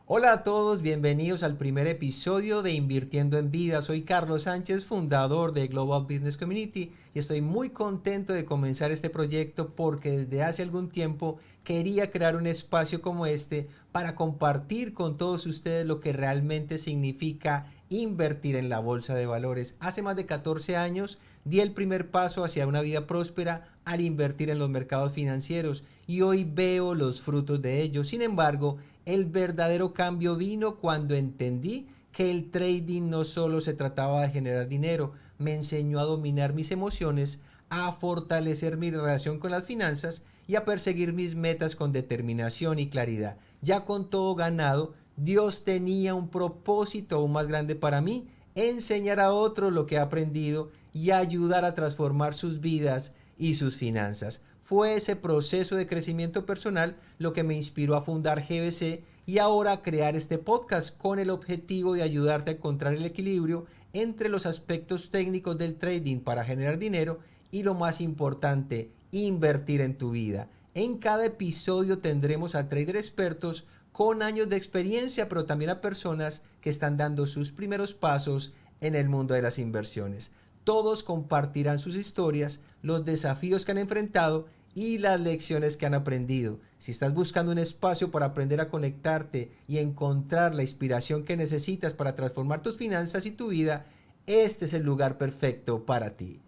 Hola a todos, bienvenidos al primer episodio de Invirtiendo en Vida. Soy Carlos Sánchez, fundador de Global Business Community, y estoy muy contento de comenzar este proyecto porque desde hace algún tiempo quería crear un espacio como este para compartir con todos ustedes lo que realmente significa invertir en la bolsa de valores. Hace más de 14 años di el primer paso hacia una vida próspera al invertir en los mercados financieros y hoy veo los frutos de ello. Sin embargo, el verdadero cambio vino cuando entendí que el trading no solo se trataba de generar dinero, me enseñó a dominar mis emociones, a fortalecer mi relación con las finanzas y a perseguir mis metas con determinación y claridad. Ya con todo ganado, Dios tenía un propósito aún más grande para mí: enseñar a otros lo que he aprendido y ayudar a transformar sus vidas y sus finanzas. Fue ese proceso de crecimiento personal lo que me inspiró a fundar GBC y ahora a crear este podcast con el objetivo de ayudarte a encontrar el equilibrio entre los aspectos técnicos del trading para generar dinero y, lo más importante, invertir en tu vida. En cada episodio tendremos a traders expertos con años de experiencia, pero también a personas que están dando sus primeros pasos en el mundo de las inversiones. Todos compartirán sus historias, los desafíos que han enfrentado y las lecciones que han aprendido. Si estás buscando un espacio para aprender a conectarte y encontrar la inspiración que necesitas para transformar tus finanzas y tu vida, este es el lugar perfecto para ti.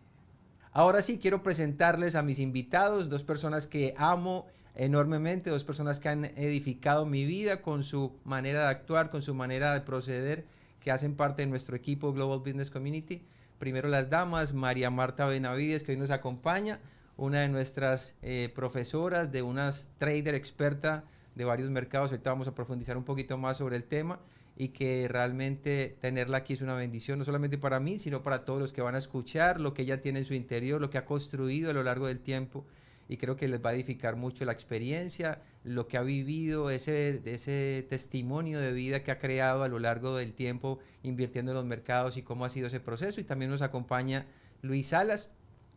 Ahora sí, quiero presentarles a mis invitados, dos personas que amo enormemente, dos personas que han edificado mi vida con su manera de actuar, con su manera de proceder, que hacen parte de nuestro equipo Global Business Community. Primero las damas, María Marta Benavides, que hoy nos acompaña, una de nuestras profesoras, de una trader experta de varios mercados. Ahorita vamos a profundizar un poquito más sobre el tema, y que realmente tenerla aquí es una bendición, no solamente para mí, sino para todos los que van a escuchar lo que ella tiene en su interior, lo que ha construido a lo largo del tiempo, y creo que les va a edificar mucho la experiencia, lo que ha vivido, ese testimonio de vida que ha creado a lo largo del tiempo invirtiendo en los mercados y cómo ha sido ese proceso. Y también nos acompaña Luis Salas,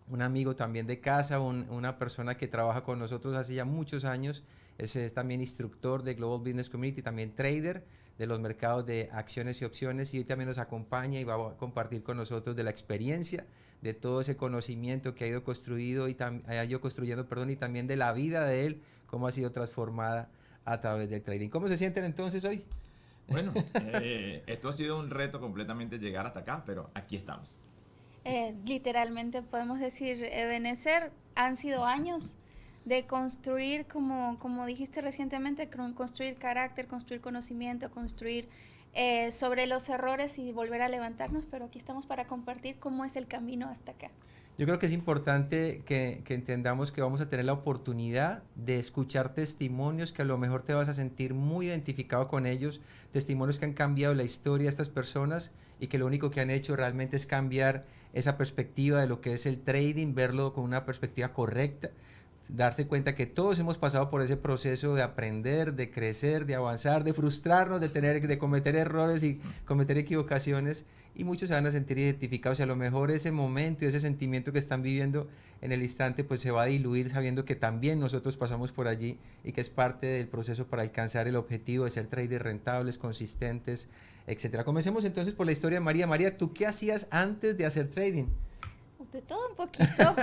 un amigo también de casa, una persona que trabaja con nosotros hace ya muchos años, es también instructor de Global Business Community, también trader de los mercados de acciones y opciones, y hoy también nos acompaña y va a compartir con nosotros de la experiencia, de todo ese conocimiento que ha ido construyendo, y también de la vida de él, cómo ha sido transformada a través del trading. ¿Cómo se sienten entonces hoy? Bueno, esto ha sido un reto completamente llegar hasta acá, pero aquí estamos. Literalmente podemos decir, Ebenezer, han sido años de construir, como dijiste recientemente, construir carácter, construir conocimiento, construir sobre los errores y volver a levantarnos, pero aquí estamos para compartir cómo es el camino hasta acá. Yo creo que es importante que entendamos que vamos a tener la oportunidad de escuchar testimonios que a lo mejor te vas a sentir muy identificado con ellos, testimonios que han cambiado la historia de estas personas y que lo único que han hecho realmente es cambiar esa perspectiva de lo que es el trading, verlo con una perspectiva correcta, darse cuenta que todos hemos pasado por ese proceso de aprender, de crecer, de avanzar, de frustrarnos, de cometer errores y cometer equivocaciones, y muchos se van a sentir identificados, y a lo mejor ese momento y ese sentimiento que están viviendo en el instante pues se va a diluir sabiendo que también nosotros pasamos por allí y que es parte del proceso para alcanzar el objetivo de ser traders rentables, consistentes, etcétera. Comencemos entonces por la historia de María. María, ¿tú qué hacías antes de hacer trading? De todo un poquito.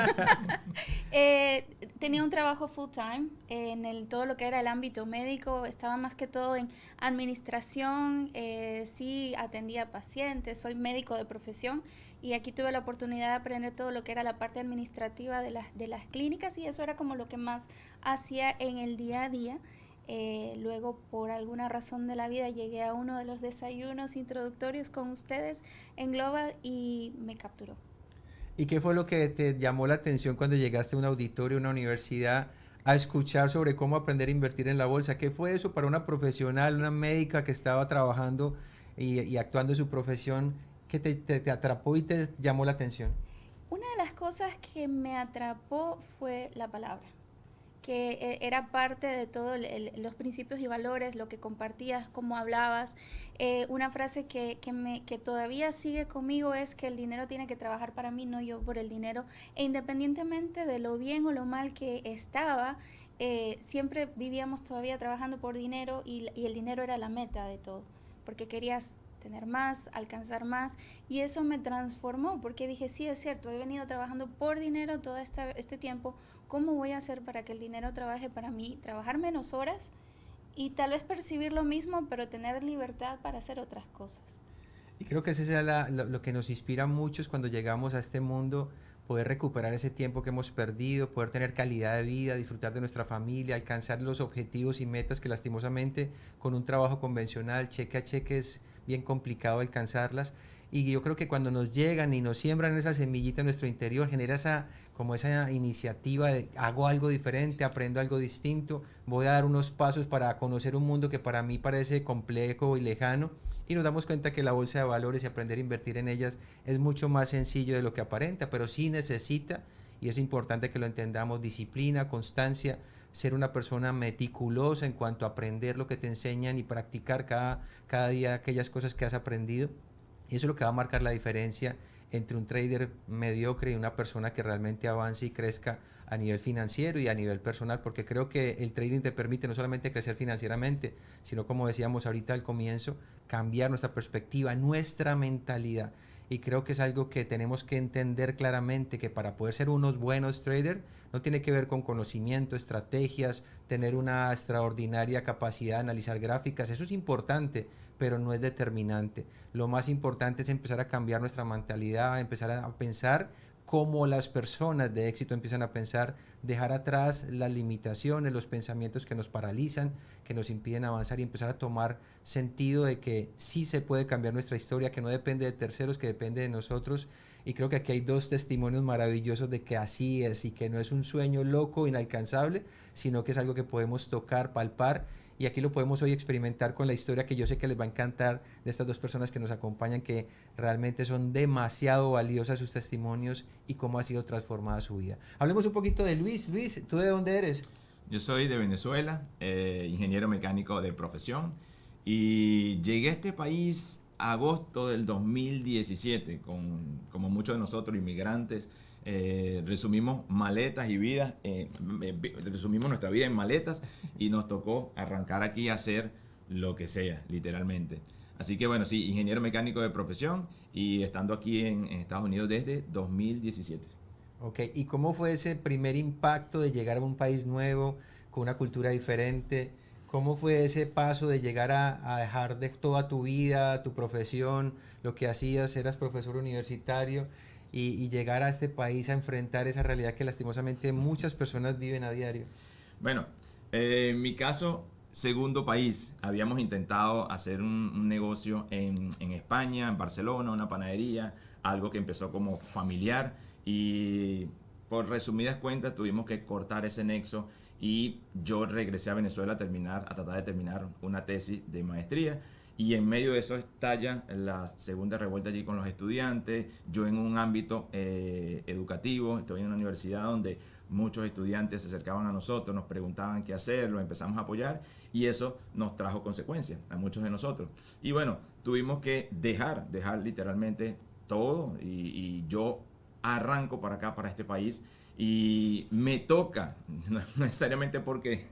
Tenía un trabajo full time en todo lo que era el ámbito médico. Estaba más que todo en administración. Sí, atendía pacientes. Soy médico de profesión y aquí tuve la oportunidad de aprender todo lo que era la parte administrativa de las clínicas, y eso era como lo que más hacía en el día a día. Luego, por alguna razón de la vida, llegué a uno de los desayunos introductorios con ustedes en Global y me capturó. ¿Y qué fue lo que te llamó la atención cuando llegaste a un auditorio, a una universidad, a escuchar sobre cómo aprender a invertir en la bolsa? ¿Qué fue eso para una profesional, una médica que estaba trabajando y actuando en su profesión, que te atrapó y te llamó la atención? Una de las cosas que me atrapó fue la palabra. que era parte de todos los principios y valores, lo que compartías, cómo hablabas. Una frase que todavía sigue conmigo es que el dinero tiene que trabajar para mí, no yo por el dinero. E independientemente de lo bien o lo mal que estaba, siempre vivíamos todavía trabajando por dinero y el dinero era la meta de todo, porque querías tener más, alcanzar más, y eso me transformó, porque dije, sí, es cierto, he venido trabajando por dinero todo este tiempo, ¿cómo voy a hacer para que el dinero trabaje para mí? Trabajar menos horas y tal vez percibir lo mismo, pero tener libertad para hacer otras cosas. Y creo que eso es lo que nos inspira mucho es cuando llegamos a este mundo, poder recuperar ese tiempo que hemos perdido, poder tener calidad de vida, disfrutar de nuestra familia, alcanzar los objetivos y metas que lastimosamente con un trabajo convencional, cheque a cheque, es bien complicado alcanzarlas. Y yo creo que cuando nos llegan y nos siembran esa semillita en nuestro interior, genera como esa iniciativa de hago algo diferente, aprendo algo distinto, voy a dar unos pasos para conocer un mundo que para mí parece complejo y lejano, y nos damos cuenta que la bolsa de valores y aprender a invertir en ellas es mucho más sencillo de lo que aparenta, pero sí necesita, y es importante que lo entendamos, disciplina, constancia, ser una persona meticulosa en cuanto a aprender lo que te enseñan y practicar cada día aquellas cosas que has aprendido. Y eso es lo que va a marcar la diferencia entre un trader mediocre y una persona que realmente avance y crezca a nivel financiero y a nivel personal, porque creo que el trading te permite no solamente crecer financieramente, sino como decíamos ahorita al comienzo, cambiar nuestra perspectiva, nuestra mentalidad. Y creo que es algo que tenemos que entender claramente, que para poder ser unos buenos traders no tiene que ver con conocimiento, estrategias, tener una extraordinaria capacidad de analizar gráficas, eso es importante, pero no es determinante. Lo más importante es empezar a cambiar nuestra mentalidad, empezar a pensar como las personas de éxito empiezan a pensar, dejar atrás las limitaciones, los pensamientos que nos paralizan, que nos impiden avanzar y empezar a tomar sentido de que sí se puede cambiar nuestra historia, que no depende de terceros, que depende de nosotros. Y creo que aquí hay dos testimonios maravillosos de que así es y que no es un sueño loco, inalcanzable, sino que es algo que podemos tocar, palpar. Y aquí lo podemos hoy experimentar con la historia que yo sé que les va a encantar de estas dos personas que nos acompañan, que realmente son demasiado valiosas sus testimonios y cómo ha sido transformada su vida. Hablemos un poquito de Luis. Luis, ¿tú de dónde eres? Yo soy de Venezuela, ingeniero mecánico de profesión, y llegué a este país agosto del 2017, como muchos de nosotros inmigrantes. Resumimos maletas y vidas, resumimos nuestra vida en maletas y nos tocó arrancar aquí a hacer lo que sea, literalmente. Así que bueno, sí, ingeniero mecánico de profesión y estando aquí en Estados Unidos desde 2017. Ok, ¿y cómo fue ese primer impacto de llegar a un país nuevo, con una cultura diferente? ¿Cómo fue ese paso de llegar a dejar de toda tu vida, tu profesión, lo que hacías, eras profesor universitario, y llegar a este país a enfrentar esa realidad que lastimosamente muchas personas viven a diario? Bueno, en mi caso, segundo país. Habíamos intentado hacer un negocio en España, en Barcelona, una panadería, algo que empezó como familiar y por resumidas cuentas tuvimos que cortar ese nexo y yo regresé a Venezuela a tratar de terminar una tesis de maestría. Y en medio de eso estalla la segunda revuelta allí con los estudiantes. Yo en un ámbito educativo, estoy en una universidad donde muchos estudiantes se acercaban a nosotros, nos preguntaban qué hacer, los empezamos a apoyar y eso nos trajo consecuencias a muchos de nosotros. Y bueno, tuvimos que dejar literalmente todo y yo arranco para acá, para este país y me toca, no necesariamente porque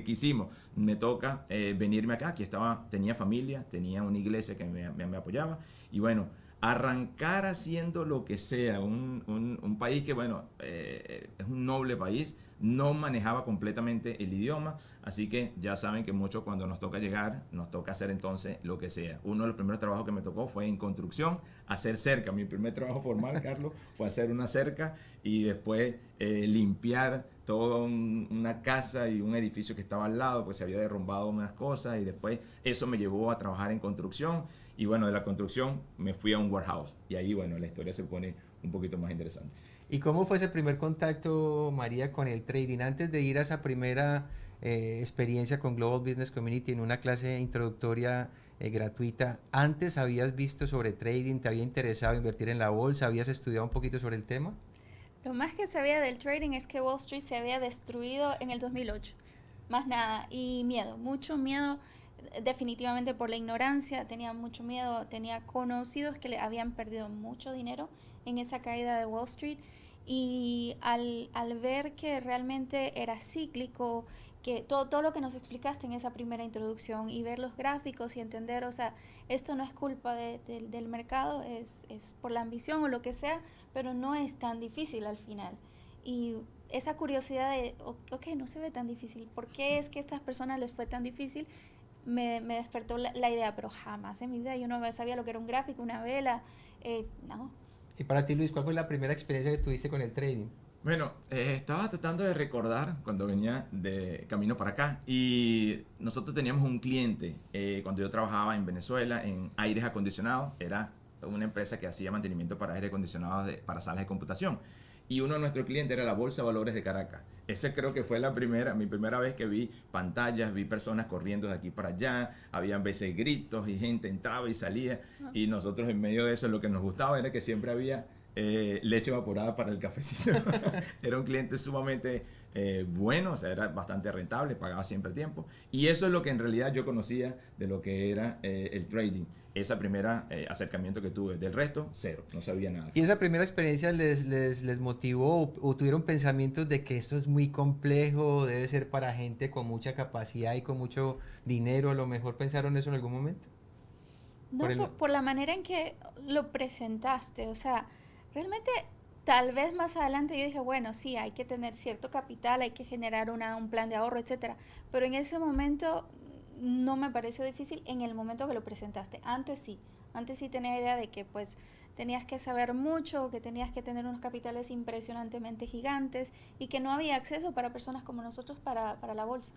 quisimos, me toca venirme acá, aquí tenía familia, tenía una iglesia que me apoyaba y bueno, arrancar haciendo lo que sea, un país que bueno, es un noble país, no manejaba completamente el idioma, así que ya saben que mucho cuando nos toca llegar, nos toca hacer entonces lo que sea. Uno de los primeros trabajos que me tocó fue en construcción, hacer cerca. Mi primer trabajo formal, Carlos, fue hacer una cerca y después limpiar toda una casa y un edificio que estaba al lado, pues se había derrumbado unas cosas y después eso me llevó a trabajar en construcción y bueno, de la construcción me fui a un warehouse y ahí bueno, la historia se pone un poquito más interesante. ¿Y cómo fue ese primer contacto, María, con el trading? Antes de ir a esa primera experiencia con Global Business Community en una clase introductoria gratuita, ¿antes habías visto sobre trading? ¿Te había interesado invertir en la bolsa? ¿Habías estudiado un poquito sobre el tema? Lo más que sabía del trading es que Wall Street se había destruido en el 2008. Más nada. Y miedo, mucho miedo, definitivamente por la ignorancia. Tenía mucho miedo. Tenía conocidos que le habían perdido mucho dinero en esa caída de Wall Street. Y al ver que realmente era cíclico, que todo lo que nos explicaste en esa primera introducción y ver los gráficos y entender, o sea, esto no es culpa del mercado, es por la ambición o lo que sea, pero no es tan difícil al final. Y esa curiosidad de, ok, no se ve tan difícil, ¿por qué es que a estas personas les fue tan difícil? Me despertó la idea, pero jamás en mi vida yo no sabía lo que era un gráfico, una vela, no. Y para ti, Luis, ¿cuál fue la primera experiencia que tuviste con el trading? Bueno, estaba tratando de recordar cuando venía de camino para acá y nosotros teníamos un cliente cuando yo trabajaba en Venezuela en aires acondicionados, era una empresa que hacía mantenimiento para aire acondicionados para salas de computación y uno de nuestros clientes era la Bolsa de Valores de Caracas. Ese creo que fue mi primera vez que vi pantallas, vi personas corriendo de aquí para allá, habían veces gritos y gente entraba y salía y nosotros en medio de eso lo que nos gustaba era que siempre había leche evaporada para el cafecito. Era un cliente sumamente bueno, o sea, era bastante rentable, pagaba siempre a tiempo. Y eso es lo que en realidad yo conocía de lo que era el trading. Esa primera acercamiento que tuve. Del resto, cero, no sabía nada. ¿Y esa primera experiencia les motivó o tuvieron pensamientos de que esto es muy complejo, debe ser para gente con mucha capacidad y con mucho dinero? ¿A lo mejor pensaron eso en algún momento? No, por la manera en que lo presentaste, o sea, realmente tal vez más adelante yo dije, bueno, sí, hay que tener cierto capital, hay que generar un plan de ahorro, etcétera, pero en ese momento no me pareció difícil en el momento que lo presentaste. Antes sí tenía idea de que pues tenías que saber mucho, que tenías que tener unos capitales impresionantemente gigantes y que no había acceso para personas como nosotros para la bolsa.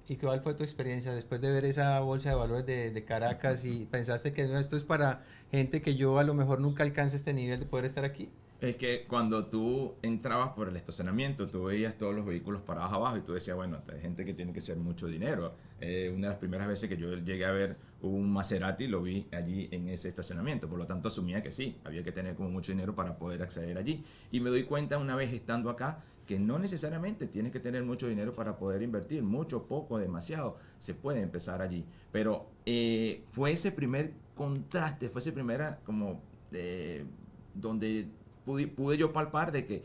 ¿Y cuál fue tu experiencia después de ver esa bolsa de valores de Caracas y pensaste que no, esto es para gente que yo a lo mejor nunca alcance este nivel de poder estar aquí? Es que cuando tú entrabas por el estacionamiento, tú veías todos los vehículos parados abajo y tú decías, bueno, hay gente que tiene que ser mucho dinero. Una de las primeras veces que yo llegué a ver un Maserati, lo vi allí en ese estacionamiento. Por lo tanto, asumía que sí, había que tener como mucho dinero para poder acceder allí. Y me doy cuenta una vez estando acá que no necesariamente tienes que tener mucho dinero para poder invertir. Mucho, poco, demasiado, se puede empezar allí. Pero fue ese primer contraste, fue ese primera como donde pude yo palpar de que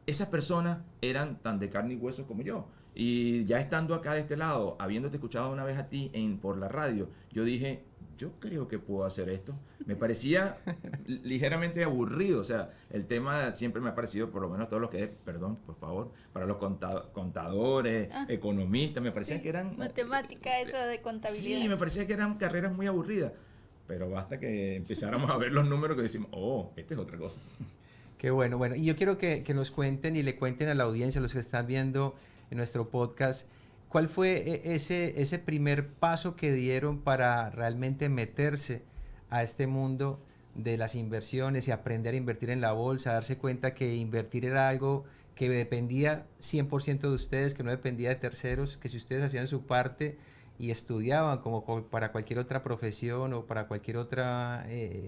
esas personas eran tan de carne y hueso como yo. Y ya estando acá de este lado, habiéndote escuchado una vez a ti por la radio, yo dije, yo creo que puedo hacer esto. Me parecía ligeramente aburrido, o sea, el tema siempre me ha parecido, por lo menos todo lo que es, perdón, por favor, para los contadores, economistas, me parecía que eran... Matemática, eso de contabilidad. Sí, me parecía que eran carreras muy aburridas, pero basta que empezáramos a ver los números que decimos, esta es otra cosa. Qué bueno, bueno, y yo quiero que nos cuenten y le cuenten a la audiencia, a los que están viendo en nuestro podcast, ¿cuál fue ese primer paso que dieron para realmente meterse a este mundo de las inversiones y aprender a invertir en la bolsa, darse cuenta que invertir era algo que dependía 100% de ustedes, que no dependía de terceros, que si ustedes hacían su parte y estudiaban como para cualquier otra profesión o para cualquier otra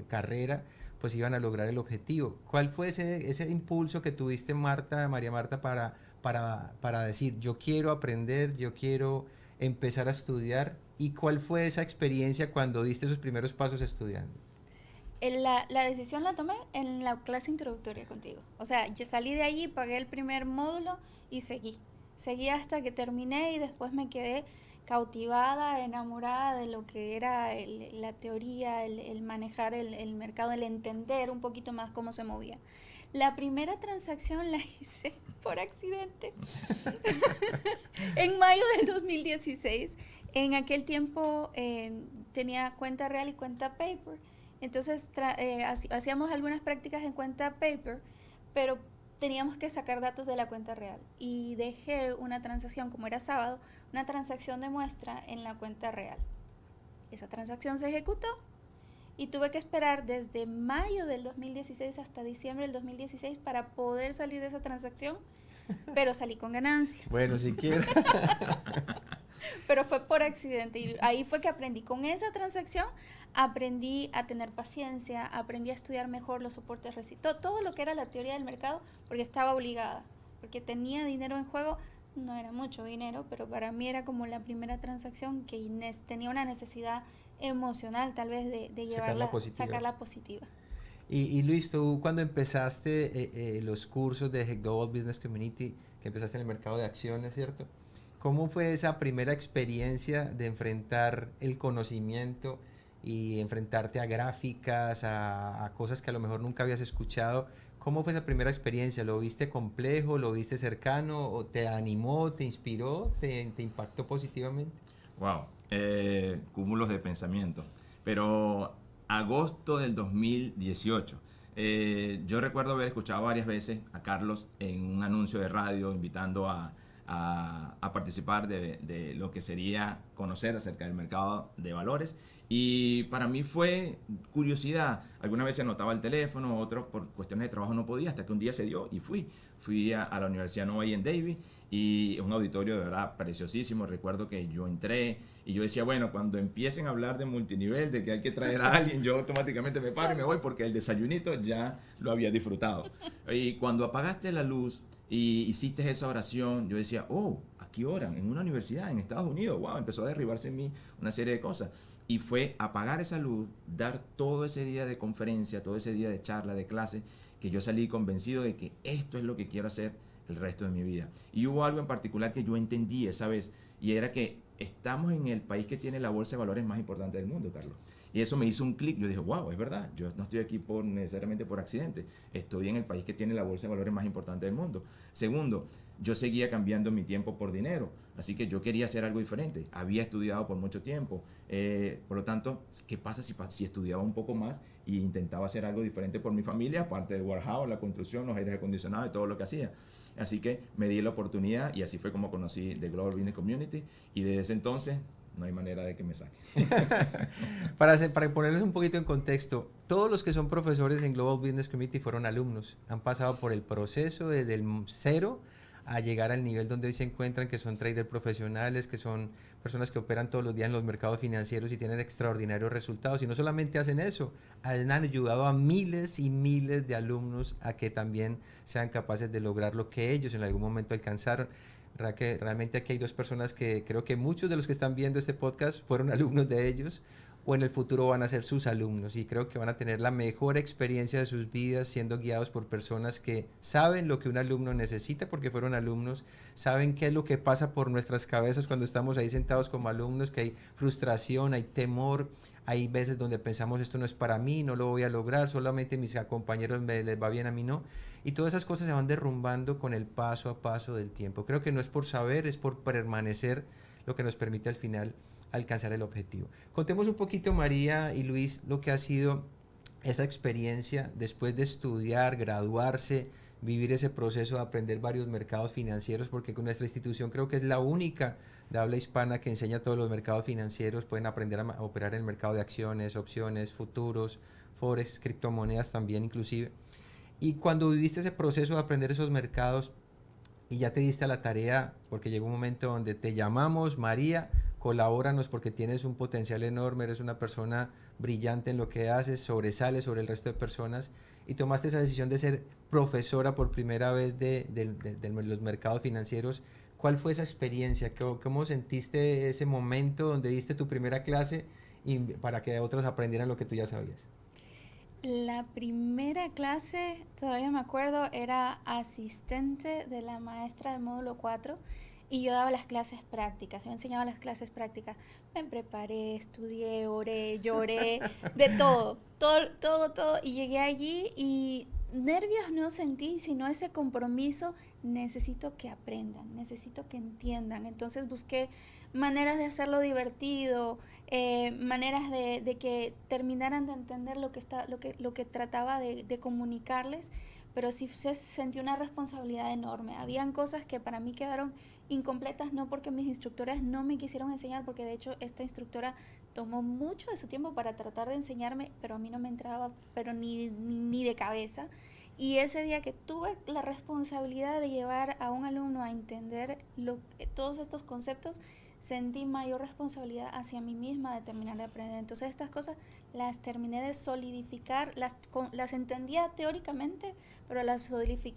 carrera, pues iban a lograr el objetivo? ¿Cuál fue ese impulso que tuviste, María Marta, para decir, yo quiero aprender, yo quiero empezar a estudiar? ¿Y cuál fue esa experiencia cuando diste esos primeros pasos estudiando? La decisión la tomé en la clase introductoria contigo. O sea, yo salí de allí, pagué el primer módulo y seguí. Seguí hasta que terminé y después me quedé cautivada, enamorada de lo que era la teoría, el manejar el mercado, el entender un poquito más cómo se movía. La primera transacción la hice por accidente en mayo del 2016. En aquel tiempo tenía cuenta real y cuenta paper. Entonces hacíamos algunas prácticas en cuenta paper, pero teníamos que sacar datos de la cuenta real. Y dejé una transacción, como era sábado, una transacción de muestra en la cuenta real. Esa transacción se ejecutó y tuve que esperar desde mayo del 2016 hasta diciembre del 2016 para poder salir de esa transacción, pero salí con ganancia. Bueno, siquiera. Pero fue por accidente y ahí fue que aprendí. Con esa transacción aprendí a tener paciencia, aprendí a estudiar mejor los soportes todo lo que era la teoría del mercado, porque estaba obligada, porque tenía dinero en juego. No era mucho dinero, pero para mí era como la primera transacción que tenía una necesidad emocional tal vez de llevarla, sacarla positiva. Y Luis, tú cuando empezaste los cursos de Global Business Community, que empezaste en el mercado de acciones, ¿cierto? ¿Cómo fue esa primera experiencia de enfrentar el conocimiento y enfrentarte a gráficas, a cosas que a lo mejor nunca habías escuchado? ¿Cómo fue esa primera experiencia? ¿Lo viste complejo? ¿Lo viste cercano? ¿O te animó, te inspiró, te impactó positivamente? Wow, cúmulos de pensamiento. Pero agosto del 2018. Yo recuerdo haber escuchado varias veces a Carlos en un anuncio de radio invitando a participar de lo que sería conocer acerca del mercado de valores. Y para mí fue curiosidad. Algunas veces anotaba el teléfono, otros por cuestiones de trabajo no podía, hasta que un día se dio y fui. Fui a la Universidad Nova en Davis y es un auditorio de verdad preciosísimo. Recuerdo que yo entré y yo decía, bueno, cuando empiecen a hablar de multinivel, de que hay que traer a alguien, yo automáticamente me paro y me voy porque el desayunito ya lo había disfrutado. Y cuando apagaste la luz y hiciste esa oración, yo decía, oh, aquí oran, en una universidad en Estados Unidos. Wow, empezó a derribarse en mí una serie de cosas. Y fue apagar esa luz, dar todo ese día de conferencia, todo ese día de charla, de clase, que yo salí convencido de que esto es lo que quiero hacer el resto de mi vida. Y hubo algo en particular que yo entendí esa vez, y era que estamos en el país que tiene la bolsa de valores más importante del mundo, Carlos. Y eso me hizo un clic. Yo dije, wow, es verdad, yo no estoy aquí necesariamente por accidente. Estoy en el país que tiene la bolsa de valores más importante del mundo. Segundo, yo seguía cambiando mi tiempo por dinero. Así que yo quería hacer algo diferente. Había estudiado por mucho tiempo. Por lo tanto, ¿qué pasa si estudiaba un poco más e intentaba hacer algo diferente por mi familia, aparte del warehouse, la construcción, los aires acondicionados y todo lo que hacía? Así que me di la oportunidad y así fue como conocí The Global Business Community, y desde ese entonces no hay manera de que me saque. Para ponerles un poquito en contexto, todos los que son profesores en Global Business Community fueron alumnos. Han pasado por el proceso desde el cero a llegar al nivel donde hoy se encuentran, que son traders profesionales, que son personas que operan todos los días en los mercados financieros y tienen extraordinarios resultados. Y no solamente hacen eso, han ayudado a miles y miles de alumnos a que también sean capaces de lograr lo que ellos en algún momento alcanzaron. Que realmente aquí hay dos personas que creo que muchos de los que están viendo este podcast fueron alumnos de ellos o en el futuro van a ser sus alumnos, y creo que van a tener la mejor experiencia de sus vidas siendo guiados por personas que saben lo que un alumno necesita porque fueron alumnos, saben qué es lo que pasa por nuestras cabezas cuando estamos ahí sentados como alumnos, que hay frustración, hay temor, hay veces donde pensamos esto no es para mí, no lo voy a lograr, solamente mis compañeros les va bien, a mí no. Y todas esas cosas se van derrumbando con el paso a paso del tiempo. Creo que no es por saber, es por permanecer lo que nos permite al final alcanzar el objetivo. Contemos un poquito, María y Luis, lo que ha sido esa experiencia después de estudiar, graduarse, vivir ese proceso de aprender varios mercados financieros, porque con nuestra institución creo que es la única de habla hispana que enseña todos los mercados financieros. Pueden aprender a operar en el mercado de acciones, opciones, futuros, forex, criptomonedas también inclusive. Y cuando viviste ese proceso de aprender esos mercados y ya te diste a la tarea, porque llegó un momento donde te llamamos, María, colabóranos porque tienes un potencial enorme, eres una persona brillante en lo que haces, sobresales sobre el resto de personas, y tomaste esa decisión de ser profesora por primera vez de los mercados financieros. ¿Cuál fue esa experiencia? ¿Cómo sentiste ese momento donde diste tu primera clase y para que otros aprendieran lo que tú ya sabías? La primera clase, todavía me acuerdo, era asistente de la maestra del módulo 4 y yo daba las clases prácticas, yo enseñaba las clases prácticas. Me preparé, estudié, oré, lloré, de todo, y llegué allí y nervios no sentí, sino ese compromiso. Necesito que aprendan, necesito que entiendan. Entonces busqué maneras de hacerlo divertido, maneras de que terminaran de entender lo que trataba de comunicarles, pero sí se sentí una responsabilidad enorme. Habían cosas que para mí quedaron incompletas, no porque mis instructoras no me quisieron enseñar, porque de hecho esta instructora tomó mucho de su tiempo para tratar de enseñarme, pero a mí no me entraba, pero ni de cabeza. Y ese día que tuve la responsabilidad de llevar a un alumno a entender todos estos conceptos, sentí mayor responsabilidad hacia mí misma de terminar de aprender. Entonces estas cosas las terminé de solidificar, las entendía teóricamente, pero las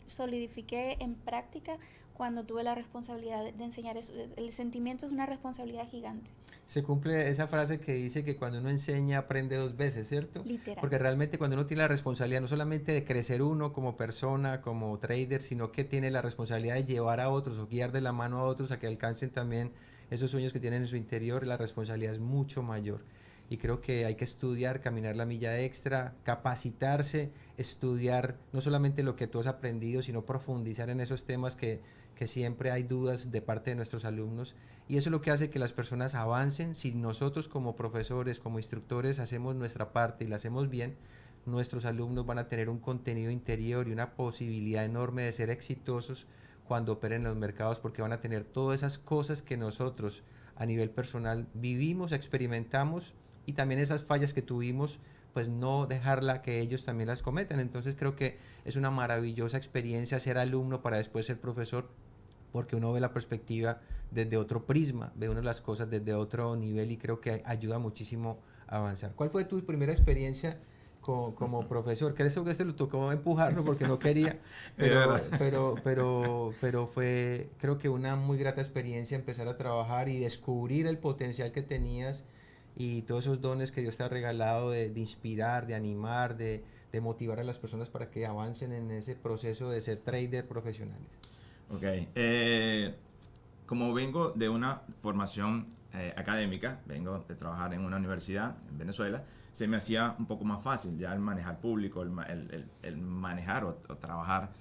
solidifiqué en práctica cuando tuve la responsabilidad de enseñar eso. El sentimiento es una responsabilidad gigante. Se cumple esa frase que dice que cuando uno enseña aprende 2 veces, ¿cierto? Literal. Porque realmente cuando uno tiene la responsabilidad no solamente de crecer uno como persona, como trader, sino que tiene la responsabilidad de llevar a otros o guiar de la mano a otros a que alcancen también esos sueños que tienen en su interior, la responsabilidad es mucho mayor. Y creo que hay que estudiar, caminar la milla extra, capacitarse, estudiar no solamente lo que tú has aprendido, sino profundizar en esos temas que siempre hay dudas de parte de nuestros alumnos. Y eso es lo que hace que las personas avancen. Si nosotros como profesores, como instructores, hacemos nuestra parte y la hacemos bien, nuestros alumnos van a tener un contenido interior y una posibilidad enorme de ser exitosos cuando operen en los mercados, porque van a tener todas esas cosas que nosotros a nivel personal vivimos, experimentamos, y también esas fallas que tuvimos, pues no dejarla que ellos también las cometan. Entonces creo que es una maravillosa experiencia ser alumno para después ser profesor, porque uno ve la perspectiva desde otro prisma, ve uno las cosas desde otro nivel y creo que ayuda muchísimo a avanzar. ¿Cuál fue tu primera experiencia como profesor? Creo que lo tocó empujarlo porque no quería, pero fue, creo que una muy grata experiencia empezar a trabajar y descubrir el potencial que tenías y todos esos dones que Dios te ha regalado de inspirar, de animar, de motivar a las personas para que avancen en ese proceso de ser trader profesionales. Ok, como vengo de una formación académica, vengo de trabajar en una universidad en Venezuela, se me hacía un poco más fácil ya el manejar público, el manejar o trabajar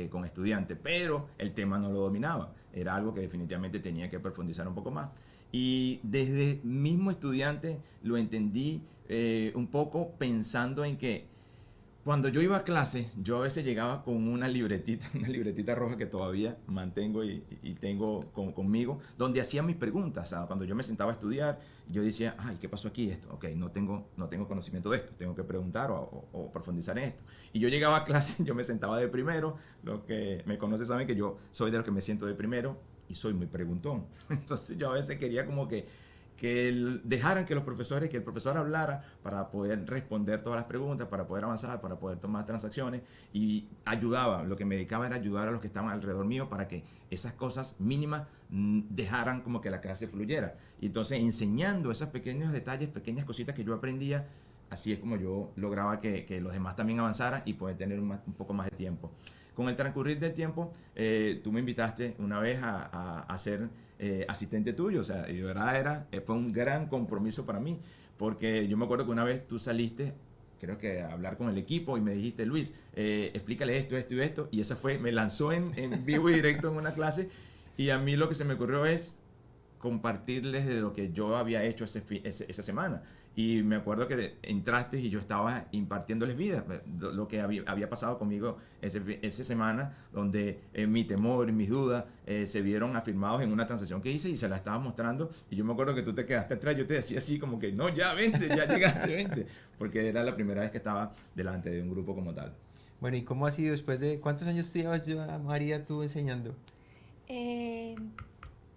con estudiantes, pero el tema no lo dominaba, era algo que definitivamente tenía que profundizar un poco más. Y desde mismo estudiante lo entendí un poco pensando en que cuando yo iba a clase, yo a veces llegaba con una libretita roja que todavía mantengo y tengo conmigo, donde hacía mis preguntas. ¿Sabes? Cuando yo me sentaba a estudiar, yo decía, ay, ¿qué pasó aquí? Esto, ok, no tengo conocimiento de esto, tengo que preguntar o profundizar en esto. Y yo llegaba a clase, yo me sentaba de primero, los que me conocen saben que yo soy de los que me siento de primero y soy muy preguntón. Entonces yo a veces quería como que dejaran que el profesor hablara para poder responder todas las preguntas, para poder avanzar, para poder tomar transacciones y ayudaba, lo que me dedicaba era ayudar a los que estaban alrededor mío para que esas cosas mínimas dejaran como que la clase fluyera. Y entonces enseñando esos pequeños detalles, pequeñas cositas que yo aprendía, así es como yo lograba que los demás también avanzaran y poder tener un poco más de tiempo. Con el transcurrir del tiempo, tú me invitaste una vez a ser asistente tuyo, o sea, y de verdad fue un gran compromiso para mí, porque yo me acuerdo que una vez tú saliste, creo que a hablar con el equipo y me dijiste, Luis, explícale esto, esto y esto, y esa fue, me lanzó en vivo y directo en una clase, y a mí lo que se me ocurrió es compartirles de lo que yo había hecho esa semana. Y me acuerdo que entraste y yo estaba impartiéndoles vida, lo que había pasado conmigo esa semana, donde mi temor y mis dudas se vieron afirmados en una transacción que hice y se la estaba mostrando. Y yo me acuerdo que tú te quedaste atrás, yo te decía así como que, no, ya vente, ya llegaste, vente. Porque era la primera vez que estaba delante de un grupo como tal. Bueno, ¿y cómo ha sido después de cuántos años tú llevas ya, María, tú enseñando?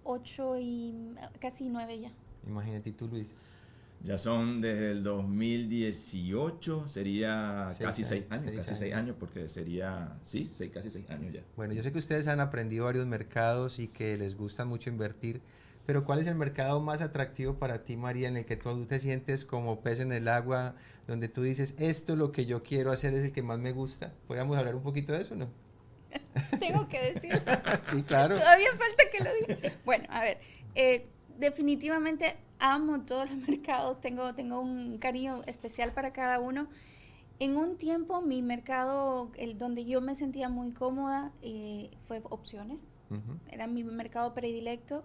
8 y casi 9 ya. Imagínate, ¿y tú, Luis? Ya son desde el 2018, sería casi 6 años, casi 6 años, porque sería, sí, casi 6 años ya. Bueno, yo sé que ustedes han aprendido varios mercados y que les gusta mucho invertir, pero ¿cuál es el mercado más atractivo para ti, María, en el que tú te sientes como pez en el agua, donde tú dices, esto es lo que yo quiero hacer, es el que más me gusta? ¿Podríamos hablar un poquito de eso, no? Tengo que decir. Sí, claro. Todavía falta que lo diga. Bueno, a ver, definitivamente amo todos los mercados, tengo un cariño especial para cada uno. En un tiempo mi mercado, donde yo me sentía muy cómoda, fue opciones. Era mi mercado predilecto.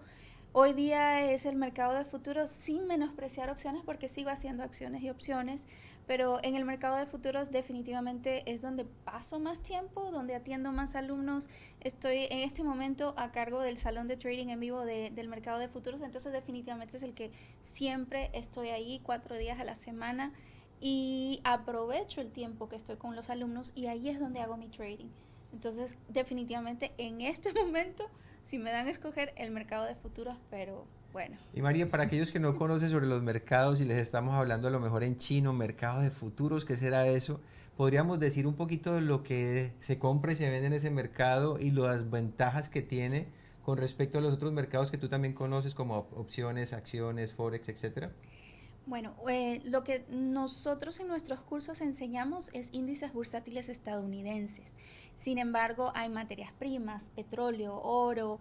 Hoy día es el mercado de futuros, sin menospreciar opciones, porque sigo haciendo acciones y opciones, pero en el mercado de futuros definitivamente es donde paso más tiempo, donde atiendo más alumnos. Estoy en este momento a cargo del salón de trading en vivo del mercado de futuros, entonces definitivamente es el que siempre estoy ahí 4 días a la semana. y aprovecho el tiempo que estoy con los alumnos y ahí es donde hago mi trading. Entonces, definitivamente en este momento, si me dan a escoger el mercado de futuros, pero bueno. Y María, para aquellos que no conocen sobre los mercados y les estamos hablando a lo mejor en chino, mercado de futuros, ¿qué será eso? ¿Podríamos decir un poquito de lo que se compra y se vende en ese mercado y las ventajas que tiene con respecto a los otros mercados que tú también conoces como opciones, acciones, forex, etcétera? Bueno, lo que nosotros en nuestros cursos enseñamos es índices bursátiles estadounidenses. Sin embargo, hay materias primas, petróleo, oro,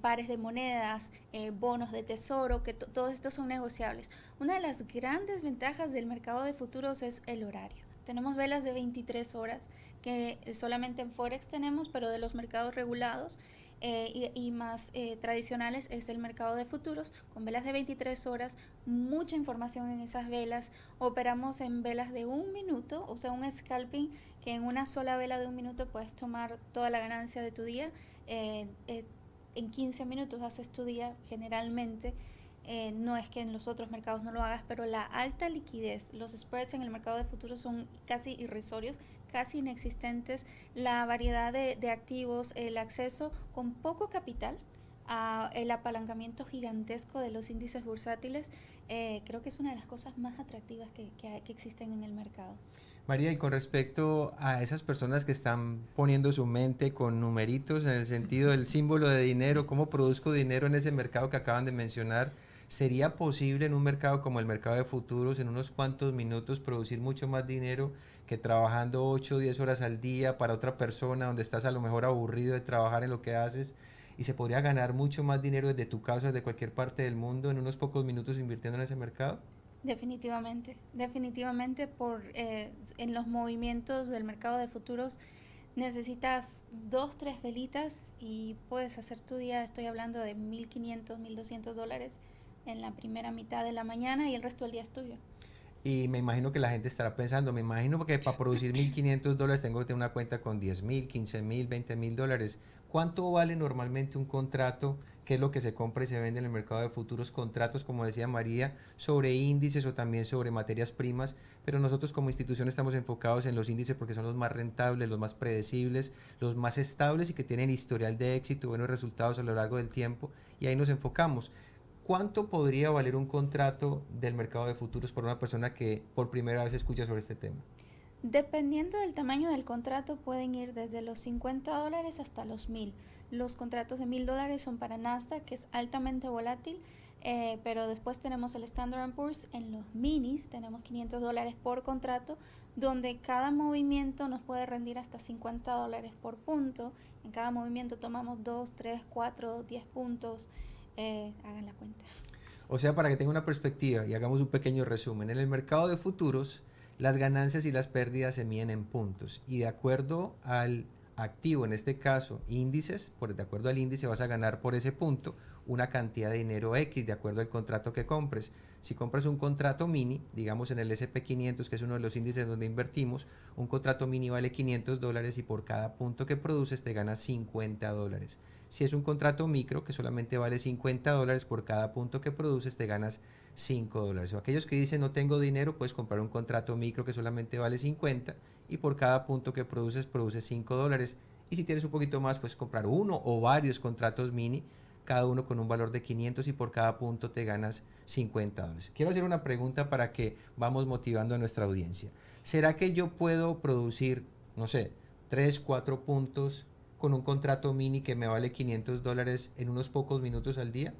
pares de monedas, bonos de tesoro, que todos estos son negociables. Una de las grandes ventajas del mercado de futuros es el horario. Tenemos velas de 23 horas que solamente en Forex tenemos, pero de los mercados regulados y más tradicionales es el mercado de futuros con velas de 23 horas, mucha información en esas velas. Operamos en velas de 1 minuto, o sea, un scalping que en una sola vela de 1 minuto puedes tomar toda la ganancia de tu día. En 15 minutos haces tu día generalmente. No es que en los otros mercados no lo hagas, pero la alta liquidez, los spreads en el mercado de futuros son casi irrisorios, casi inexistentes, la variedad de activos, el acceso con poco capital, el apalancamiento gigantesco de los índices bursátiles, creo que es una de las cosas más atractivas que existen en el mercado. María, y con respecto a esas personas que están poniendo su mente con numeritos en el sentido del símbolo de dinero, ¿cómo produzco dinero en ese mercado que acaban de mencionar? ¿Sería posible en un mercado como el mercado de futuros en unos cuantos minutos producir mucho más dinero que trabajando 8 o 10 horas al día para otra persona donde estás a lo mejor aburrido de trabajar en lo que haces y se podría ganar mucho más dinero desde tu casa, desde cualquier parte del mundo en unos pocos minutos invirtiendo en ese mercado? Definitivamente, definitivamente en los movimientos del mercado de futuros necesitas 2, 3 velitas y puedes hacer tu día, estoy hablando de $1,500, $1,200 en la primera mitad de la mañana y el resto del día es tuyo. Y me imagino que la gente estará pensando, me imagino que para producir $1,500 tengo que tener una cuenta con 10,000, 15,000, $20,000. ¿Cuánto vale normalmente un contrato? ¿Qué es lo que se compra y se vende en el mercado de futuros? Contratos, como decía María, sobre índices o también sobre materias primas, pero nosotros como institución estamos enfocados en los índices porque son los más rentables, los más predecibles, los más estables y que tienen historial de éxito, buenos resultados a lo largo del tiempo, y ahí nos enfocamos. ¿Cuánto podría valer un contrato del mercado de futuros por una persona que por primera vez escucha sobre este tema? Dependiendo del tamaño del contrato, pueden ir desde los $50 hasta los 1,000. Los contratos de $1,000 son para Nasdaq, que es altamente volátil, pero después tenemos el Standard & Poor's. En los minis tenemos $500 por contrato, donde cada movimiento nos puede rendir hasta $50 por punto. En cada movimiento tomamos 2, 3, 4, 10 puntos. Hagan la cuenta. O sea, para que tenga una perspectiva y hagamos un pequeño resumen, en el mercado de futuros las ganancias y las pérdidas se miden en puntos y de acuerdo al activo, en este caso índices, de acuerdo al índice vas a ganar por ese punto una cantidad de dinero X de acuerdo al contrato que compres. Si compras un contrato mini, digamos en el SP500, que es uno de los índices donde invertimos, un contrato mini vale $500 y por cada punto que produces te ganas $50. Si es un contrato micro que solamente vale $50, por cada punto que produces te ganas $5. O aquellos que dicen no tengo dinero, puedes comprar un contrato micro que solamente vale 50 y por cada punto que produces $5. Y si tienes un poquito más, puedes comprar uno o varios contratos mini, cada uno con un valor de 500 y por cada punto te ganas $50. Quiero hacer una pregunta para que vamos motivando a nuestra audiencia. ¿Será que yo puedo producir, no sé, 3, 4 puntos con un contrato mini que me vale $500 en unos pocos minutos al día?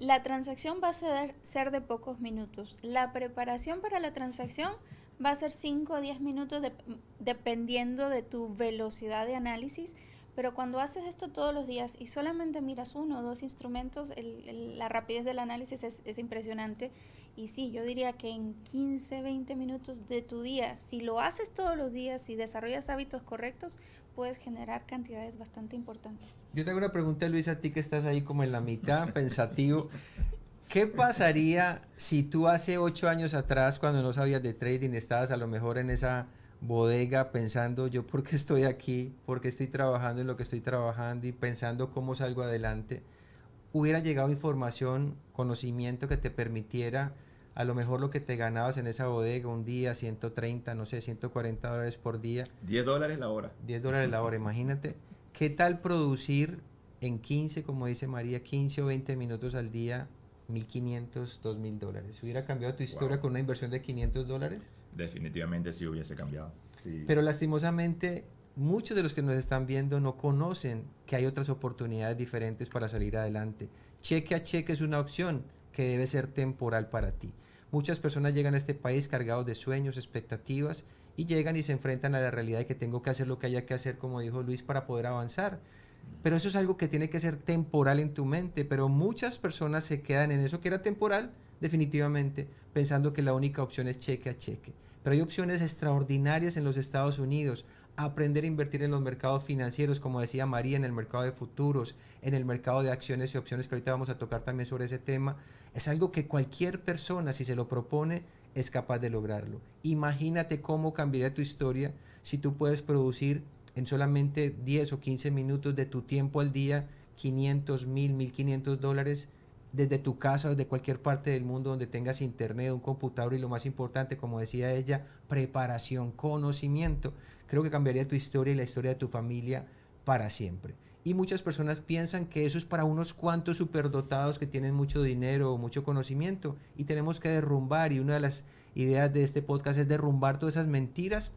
La transacción va a ser de pocos minutos. La preparación para la transacción va a ser 5 o 10 minutos dependiendo de tu velocidad de análisis. Pero cuando haces esto todos los días y solamente miras 1 o 2 instrumentos, la rapidez del análisis es impresionante. Y sí, yo diría que en 15, 20 minutos de tu día, si lo haces todos los días y desarrollas hábitos correctos, puedes generar cantidades bastante importantes. Yo te hago una pregunta, Luis, a ti que estás ahí como en la mitad, pensativo. ¿Qué pasaría si tú hace 8 años atrás, cuando no sabías de trading, estabas a lo mejor en esa bodega pensando yo por qué estoy aquí, por qué estoy trabajando en lo que estoy trabajando y pensando cómo salgo adelante? Hubiera llegado información, conocimiento que te permitiera a lo mejor lo que te ganabas en esa bodega un día, 130, no sé, $140 por día. $10 la hora. $10 la hora, imagínate. ¿Qué tal producir en 15, como dice María, 15 o 20 minutos al día, $1,500, $2,000? ¿Hubiera cambiado tu historia con una inversión de $500? Definitivamente sí hubiese cambiado. Sí. Pero lastimosamente, muchos de los que nos están viendo no conocen que hay otras oportunidades diferentes para salir adelante. Cheque a cheque es una opción que debe ser temporal para ti. Muchas personas llegan a este país cargados de sueños, expectativas, y llegan y se enfrentan a la realidad de que tengo que hacer lo que haya que hacer, como dijo Luis, para poder avanzar. Pero eso es algo que tiene que ser temporal en tu mente, pero muchas personas se quedan en eso que era temporal, definitivamente, pensando que la única opción es cheque a cheque. Pero hay opciones extraordinarias en los Estados Unidos. Aprender a invertir en los mercados financieros, como decía María, en el mercado de futuros, en el mercado de acciones y opciones, que ahorita vamos a tocar también sobre ese tema, es algo que cualquier persona, si se lo propone, es capaz de lograrlo. Imagínate cómo cambiaría tu historia si tú puedes producir en solamente 10 o 15 minutos de tu tiempo al día, $500, $1,000, $1,500, desde tu casa, desde cualquier parte del mundo donde tengas internet, un computador, y lo más importante, como decía ella, preparación, conocimiento. Creo que cambiaría tu historia y la historia de tu familia para siempre. Y muchas personas piensan que eso es para unos cuantos superdotados que tienen mucho dinero o mucho conocimiento, y tenemos que derrumbar, y una de las ideas de este podcast es derrumbar todas esas mentiras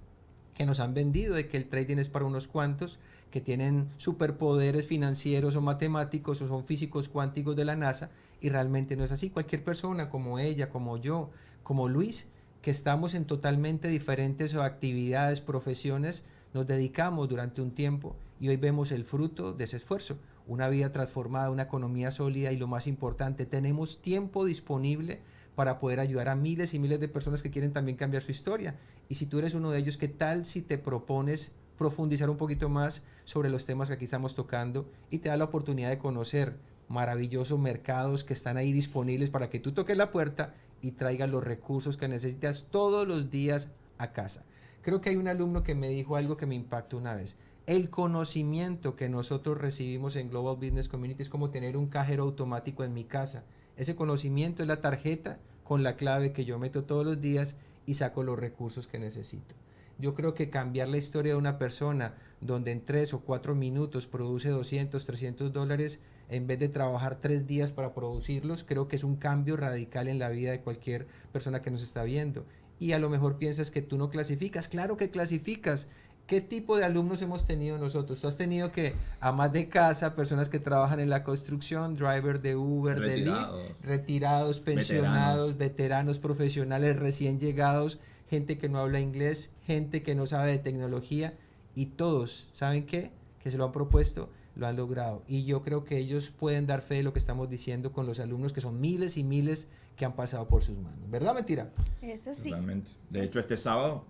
que nos han vendido de que el trading es para unos cuantos que tienen superpoderes financieros o matemáticos o son físicos cuánticos de la NASA, y realmente no es así. Cualquier persona como ella, como yo, como Luis, que estamos en totalmente diferentes actividades, profesiones, nos dedicamos durante un tiempo y hoy vemos el fruto de ese esfuerzo, una vida transformada, una economía sólida, y lo más importante, tenemos tiempo disponible para poder ayudar a miles y miles de personas que quieren también cambiar su historia. Y si tú eres uno de ellos, ¿qué tal si te propones profundizar un poquito más sobre los temas que aquí estamos tocando y te da la oportunidad de conocer maravillosos mercados que están ahí disponibles para que tú toques la puerta y traigas los recursos que necesitas todos los días a casa? Creo que hay un alumno que me dijo algo que me impactó una vez. El conocimiento que nosotros recibimos en Global Business Community es como tener un cajero automático en mi casa. Ese conocimiento es la tarjeta con la clave que yo meto todos los días y saco los recursos que necesito. Yo creo que cambiar la historia de una persona donde en 3 o 4 minutos produce $200, $300, en vez de trabajar 3 días para producirlos, creo que es un cambio radical en la vida de cualquier persona que nos está viendo. Y a lo mejor piensas que tú no clasificas. Claro que clasificas. ¿Qué tipo de alumnos hemos tenido nosotros? Tú has tenido que, amas de casa, personas que trabajan en la construcción, driver de Uber, de Lyft, retirados, pensionados, veteranos profesionales recién llegados, gente que no habla inglés, gente que no sabe de tecnología, y todos, ¿saben qué? Que se lo han propuesto, lo han logrado. Y yo creo que ellos pueden dar fe de lo que estamos diciendo con los alumnos, que son miles y miles que han pasado por sus manos. ¿Verdad o mentira? Eso sí. Totalmente. De hecho, este sábado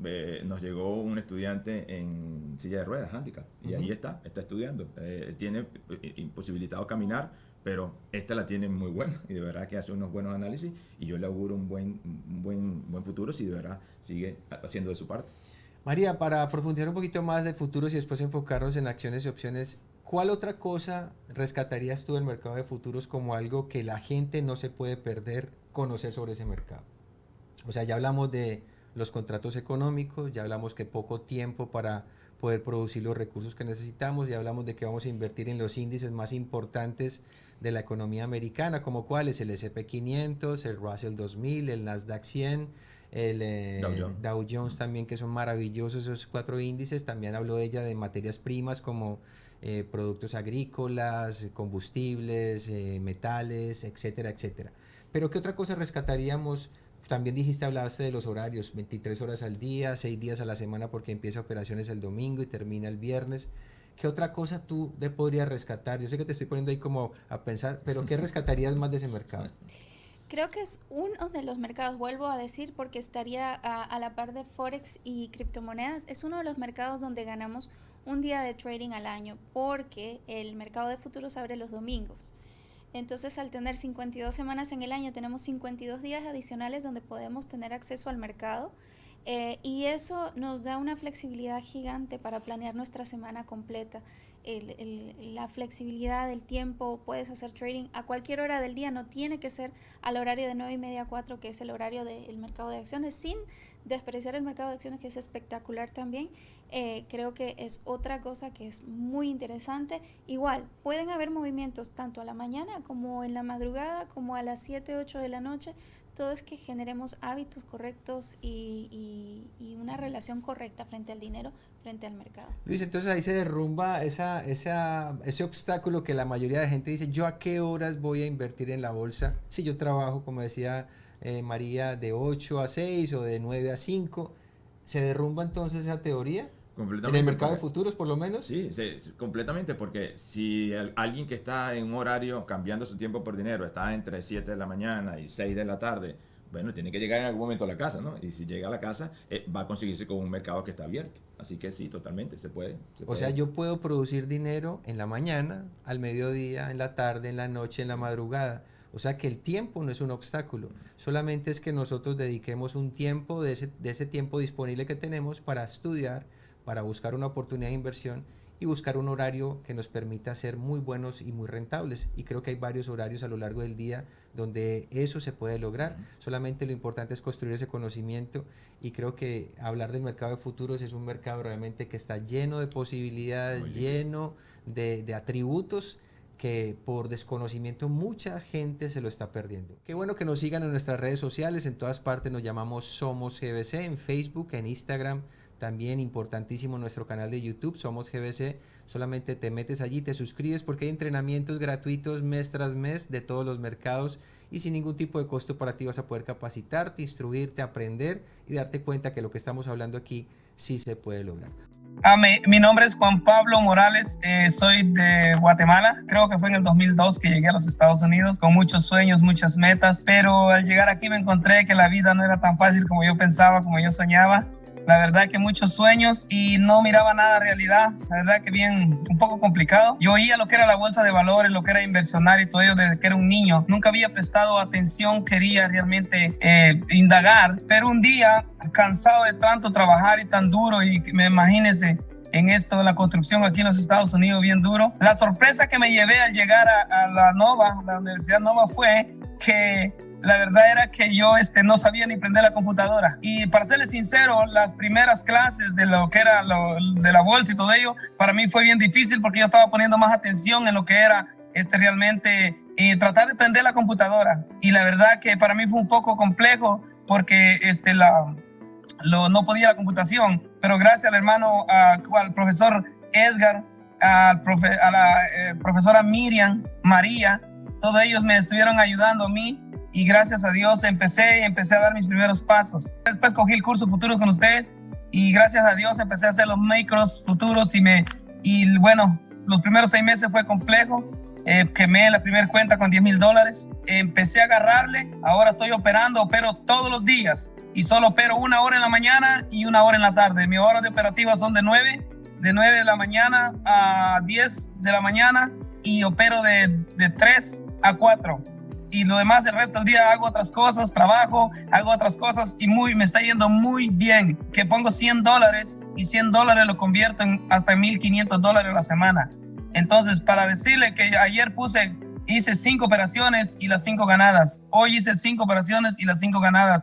nos llegó un estudiante en silla de ruedas, handicap, y ahí está estudiando. Tiene imposibilitado caminar, pero esta la tiene muy buena y de verdad que hace unos buenos análisis, y yo le auguro un buen futuro si de verdad sigue haciendo de su parte. María, para profundizar un poquito más de futuros y después enfocarnos en acciones y opciones, ¿cuál otra cosa rescatarías tú del mercado de futuros como algo que la gente no se puede perder conocer sobre ese mercado? O sea, ya hablamos de los contratos económicos, ya hablamos que poco tiempo para poder producir los recursos que necesitamos, ya hablamos de que vamos a invertir en los índices más importantes de la economía americana, como cuáles: el S&P 500, el Russell 2000, el Nasdaq 100, el Dow Jones también, que son maravillosos esos 4 índices. También habló ella de materias primas como productos agrícolas, combustibles, metales, etcétera, etcétera. Pero ¿qué otra cosa rescataríamos? También dijiste, hablaste de los horarios, 23 horas al día, 6 días a la semana, porque empieza operaciones el domingo y termina el viernes. ¿Qué otra cosa tú le podrías rescatar? Yo sé que te estoy poniendo ahí como a pensar, pero ¿qué rescatarías más de ese mercado? Creo que es uno de los mercados, vuelvo a decir, porque estaría a la par de Forex y criptomonedas, es uno de los mercados donde ganamos un día de trading al año, porque el mercado de futuros abre los domingos. Entonces, al tener 52 semanas en el año, tenemos 52 días adicionales donde podemos tener acceso al mercado. Y eso nos da una flexibilidad gigante para planear nuestra semana completa. La flexibilidad del tiempo, puedes hacer trading a cualquier hora del día, no tiene que ser al horario de 9:30 a 4, que es el horario del mercado de acciones, sin despreciar el mercado de acciones, que es espectacular también. Creo que es otra cosa que es muy interesante. Igual, pueden haber movimientos tanto a la mañana como en la madrugada, como a las 7, 8 de la noche. Todo es que generemos hábitos correctos y una relación correcta frente al dinero, frente al mercado. Luis, entonces ahí se derrumba ese obstáculo que la mayoría de gente dice, ¿yo a qué horas voy a invertir en la bolsa? Si yo trabajo, como decía María, de 8 a 6 o de 9 a 5, ¿se derrumba entonces esa teoría? ¿En el mercado de futuros, por lo menos? Sí, completamente, porque si alguien que está en un horario cambiando su tiempo por dinero está entre 7 de la mañana y 6 de la tarde, bueno, tiene que llegar en algún momento a la casa, ¿no? Y si llega a la casa, va a conseguirse con un mercado que está abierto. Así que sí, totalmente, se puede. O sea, yo puedo producir dinero en la mañana, al mediodía, en la tarde, en la noche, en la madrugada. O sea que el tiempo no es un obstáculo, solamente es que nosotros dediquemos un tiempo de ese tiempo disponible que tenemos para estudiar, para buscar una oportunidad de inversión y buscar un horario que nos permita ser muy buenos y muy rentables. Y creo que hay varios horarios a lo largo del día donde eso se puede lograr. Solamente lo importante es construir ese conocimiento, y creo que hablar del mercado de futuros es un mercado realmente que está lleno de posibilidades, lleno de atributos que por desconocimiento mucha gente se lo está perdiendo. Qué bueno que nos sigan en nuestras redes sociales, en todas partes nos llamamos Somos GBC, en Facebook, en Instagram. También importantísimo nuestro canal de YouTube, Somos GBC. Solamente te metes allí, te suscribes, porque hay entrenamientos gratuitos mes tras mes de todos los mercados y sin ningún tipo de costo para ti. Vas a poder capacitarte, instruirte, aprender y darte cuenta que lo que estamos hablando aquí sí se puede lograr. Mi nombre es Juan Pablo Morales, soy de Guatemala. Creo que fue en el 2002 que llegué a los Estados Unidos con muchos sueños, muchas metas, pero al llegar aquí me encontré que la vida no era tan fácil como yo pensaba, como yo soñaba. La verdad que muchos sueños y no miraba nada de realidad. La verdad que bien, un poco complicado. Yo oía lo que era la bolsa de valores, lo que era inversionar y todo ello desde que era un niño. Nunca había prestado atención, quería realmente indagar. Pero un día, cansado de tanto trabajar y tan duro, y me imagínense en esto de la construcción aquí en los Estados Unidos, bien duro. La sorpresa que me llevé al llegar a la Universidad Nova, fue que la verdad era que yo no sabía ni prender la computadora. Y para serles sincero, las primeras clases de lo que era de la bolsa y todo ello, para mí fue bien difícil, porque yo estaba poniendo más atención en lo que era realmente tratar de prender la computadora. Y la verdad que para mí fue un poco complejo, porque no podía la computación. Pero gracias al hermano, al profesor Edgar, a la profesora Miriam, María, todos ellos me estuvieron ayudando a mí. Y gracias a Dios empecé a dar mis primeros pasos. Después cogí el curso Futuros con ustedes y gracias a Dios empecé a hacer los micros futuros y bueno, los primeros 6 meses fue complejo. Quemé la primera cuenta con $10,000. Empecé a agarrarle, ahora opero todos los días y solo opero 1 hora en la mañana y 1 hora en la tarde. Mis horas de operativa son de 9 de la mañana a 10 de la mañana y opero de 3 a 4. Y lo demás, el resto del día hago otras cosas, trabajo, hago otras cosas y me está yendo muy bien. Que pongo $100 y $100 lo convierto en hasta $1,500 a la semana. Entonces, para decirle que ayer hice 5 operaciones y las 5 ganadas. Hoy hice 5 operaciones y las 5 ganadas.